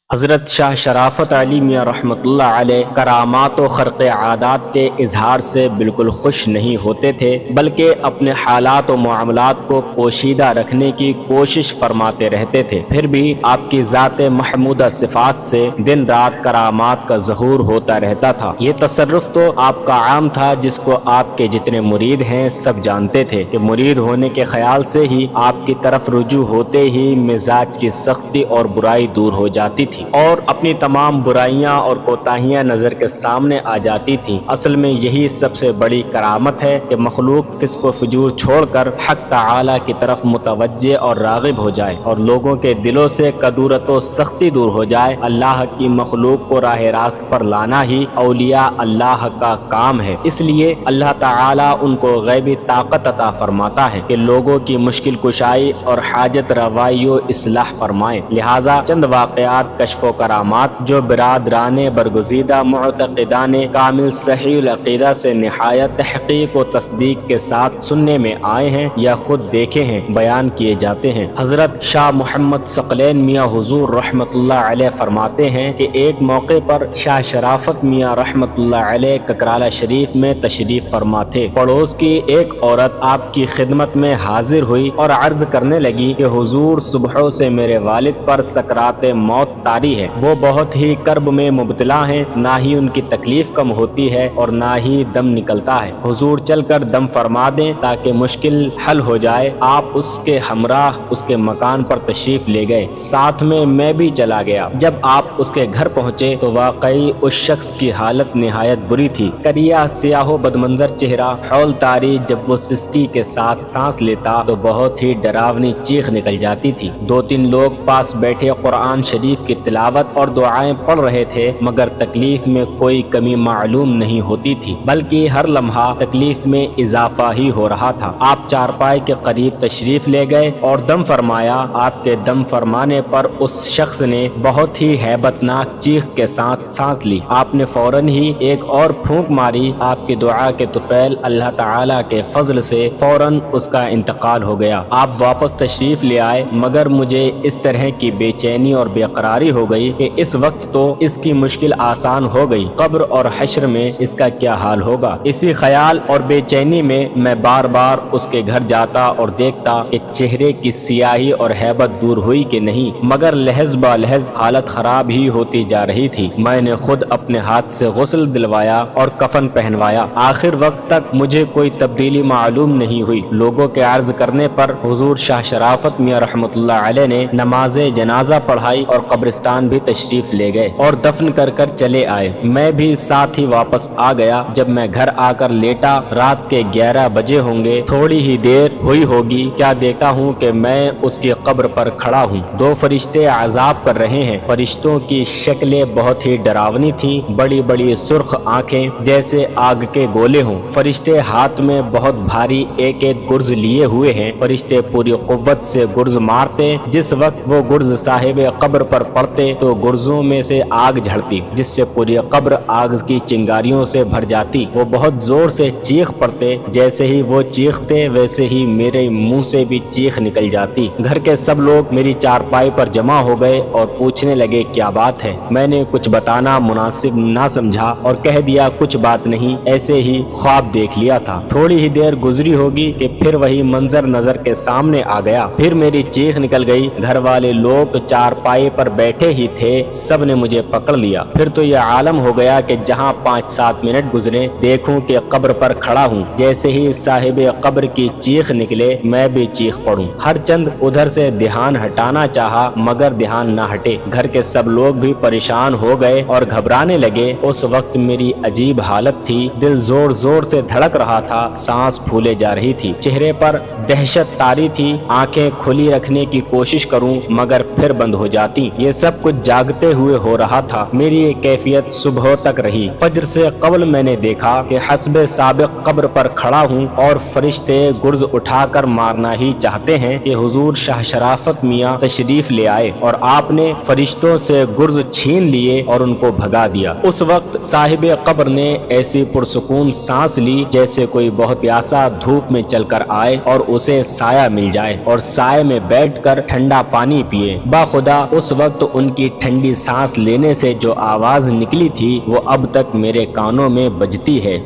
حضرت شاہ شرافت علی میاں رحمۃ اللہ علیہ کرامات و خرق عادات کے اظہار سے بالکل خوش نہیں ہوتے تھے، بلکہ اپنے حالات و معاملات کو پوشیدہ رکھنے کی کوشش فرماتے رہتے تھے۔ پھر بھی آپ کی ذات محمودہ صفات سے دن رات کرامات کا ظہور ہوتا رہتا تھا۔ یہ تصرف تو آپ کا عام تھا، جس کو آپ کے جتنے مرید ہیں سب جانتے تھے کہ مرید ہونے کے خیال سے ہی آپ کی طرف رجوع ہوتے ہی مزاج کی سختی اور برائی دور ہو جاتی تھی اور اپنی تمام برائیاں اور کوتاہیاں نظر کے سامنے آ جاتی تھیں۔ اصل میں یہی سب سے بڑی کرامت ہے کہ مخلوق فسق و فجور چھوڑ کر حق تعالی کی طرف متوجہ اور راغب ہو جائے اور لوگوں کے دلوں سے کدورت و سختی دور ہو جائے۔ اللہ کی مخلوق کو راہ راست پر لانا ہی اولیاء اللہ کا کام ہے، اس لیے اللہ تعالی ان کو غیبی طاقت عطا فرماتا ہے کہ لوگوں کی مشکل کشائی اور حاجت روائی و اصلاح فرمائیں۔ لہٰذا چند واقعات کشف و کرامات جو برادران برگزیدہ معتقدان کامل صحیح العقیدہ سے نہایت تحقیق و تصدیق کے ساتھ سننے میں آئے ہیں یا خود دیکھے ہیں بیان کیے جاتے ہیں۔ حضرت شاہ محمد ثقلین میاں حضور رحمت اللہ علیہ فرماتے ہیں کہ ایک موقع پر شاہ شرافت میاں رحمت اللہ علیہ ککرالہ شریف میں تشریف فرما تھے۔ پڑوس کی ایک عورت آپ کی خدمت میں حاضر ہوئی اور عرض کرنے لگی کہ حضور صبحوں سے میرے والد پر سکرات موت طاری ہے، وہ بہت ہی کرب میں مبتلا ہیں، نہ ہی ان کی تکلیف کم ہوتی ہے اور نہ ہی دم نکلتا ہے، حضور چل کر دم فرما دیں تاکہ مشکل حل ہو جائے۔ آپ اس کے ہمراہ اس کے مکان پر تشریف لے گئے، ساتھ میں بھی چلا گیا۔ جب آپ اس کے گھر پہنچے تو واقعی اس شخص کی حالت نہایت بری تھی۔ کریا سیاہ و بدمنظر چہرہ، ہول طاری، جب وہ سستی کے ساتھ سانس لیتا تو بہت ہی ڈراونی چیخ نکل جاتی تھی۔ دو تین لوگ پاس بیٹھے قرآن شریف کی تلاوت اور دعائیں پڑھ رہے تھے، مگر تکلیف میں کوئی کمی معلوم نہیں ہوتی تھی، بلکہ ہر لمحہ تکلیف میں اضافہ ہی ہو رہا تھا۔ آپ چارپائی کے قریب تشریف لے گئے اور دم فرمایا۔ آپ کے دم فرمانے پر اس شخص نے بہت ہی ہیبت ناک چیخ کے ساتھ سانس لی۔ آپ نے فوراً ہی ایک اور پھونک ماری۔ آپ کی دعا کے طفیل اللہ تعالیٰ کے فضل سے فوراً اس کا انتقال ہو گیا۔ آپ واپس تشریف لے آئے، مگر مجھے اس طرح کی بے چینی اور بے قراری ہو گئی کہ اس وقت تو اس کی مشکل آسان ہو گئی، قبر اور حشر میں اس کا کیا حال ہوگا۔ اسی خیال اور بے چینی میں بار بار اس کے گھر جاتا اور دیکھتا کہ چہرے کی سیاہی اور ہیبت دور ہوئی کہ نہیں، مگر لحظ با لحظ حالت خراب ہی ہوتی جا رہی تھی۔ میں نے خود اپنے ہاتھ سے غسل دلوایا اور کفن پہنوایا۔ آخر وقت تک مجھے کوئی تبدیلی معلوم نہیں ہوئی۔ لوگوں کے عرض کرنے پر حضور شاہ شرافت میاں رحمت اللہ علیہ نے نماز جنازہ پڑھائی اور قبرستان بھی تشریف لے گئے اور دفن کر چلے آئے۔ میں بھی ساتھ ہی واپس آ گیا۔ جب میں گھر آ کر لیٹا، رات کے 11 بجے ہوں گے، تھوڑی ہی دیر ہوئی ہوگی، کیا دیکھتا ہوں کہ میں اس کی قبر پر کھڑا ہوں۔ دو فرشتے عذاب کر رہے ہیں۔ فرشتوں کی شکلیں بہت ہی ڈراونی تھیں، بڑی بڑی سرخ آنکھیں جیسے آگ کے گولے ہوں۔ فرشتے ہاتھ میں بہت بھاری ایک ایک گرز لیے ہوئے ہیں۔ فرشتے پوری قوت سے گرز مارتے، جس وقت وہ گرز صاحب قبر پر پڑتے تو گرزوں میں سے آگ جھڑتی، جس سے پوری قبر آگ کی چنگاریوں سے بھر جاتی۔ وہ بہت زور سے چیخ پڑتے، جیسے ہی وہ چیختے ویسے ہی میرے منہ سے بھی چیخ نکل جاتی۔ گھر کے سب لوگ میری چارپائی پر جمع ہو گئے اور پوچھنے لگے کیا بات ہے۔ میں نے کچھ بتانا مناسب نہ سمجھا اور کہہ دیا کچھ بات نہیں، ایسے ہی خواب دیکھ لیا تھا۔ تھوڑی ہی دیر گزری ہوگی کہ پھر وہی منظر نظر کے سامنے آ گیا۔ پھر میری چیخ نکل گئی۔ گھر والے لوگ چارپائی پر بیٹھے ہی تھے، سب نے مجھے پکڑ لیا۔ پھر تو یہ عالم ہو گیا کہ جہاں 5-7 منٹ گزرے دیکھوں کہ قبر پر کھڑا ہوں، جیسے ہی صاحب قبر کی چیخ نکلے میں بھی چیخ پڑوں۔ ہر چند ادھر سے دھیان ہٹانا چاہا، مگر دھیان نہ ہٹے۔ گھر کے سب لوگ بھی پریشان ہو گئے اور گھبرانے لگے۔ اس وقت میری عجیب حالت تھی، دل زور زور سے دھڑک رہا تھا، سانس پھولے جا رہی تھی، چہرے پر دہشت طاری تھی، آنکھیں کھلی رکھنے کی کوشش کروں مگر پھر بند ہو جاتی۔ یہ سب کچھ جاگتے ہوئے ہو رہا تھا۔ میری یہ کیفیت صبح تک رہی۔ فجر سے قبل میں نے دیکھا کہ حسب سابق قبر پر کھڑا ہوں اور فرشتے گرز اٹھا کر مارنا ہی چاہتے ہیں کہ حضور شاہ شرافت میاں تشریف لے آئے اور آپ نے فرشتوں سے گرز چھین لیے اور ان کو بھگا دیا۔ اس وقت صاحب قبر نے ایسی پرسکون سانس لی جیسے کوئی بہت پیاسا دھوپ میں چل کر آئے اور اسے سایہ مل جائے اور سائے میں بیٹھ کر ٹھنڈا پانی پیے۔ باخدا اس وقت ان کی ٹھنڈی سانس لینے سے جو آواز نکلی تھی وہ اب تک میرے کانوں میں بجتی ہے۔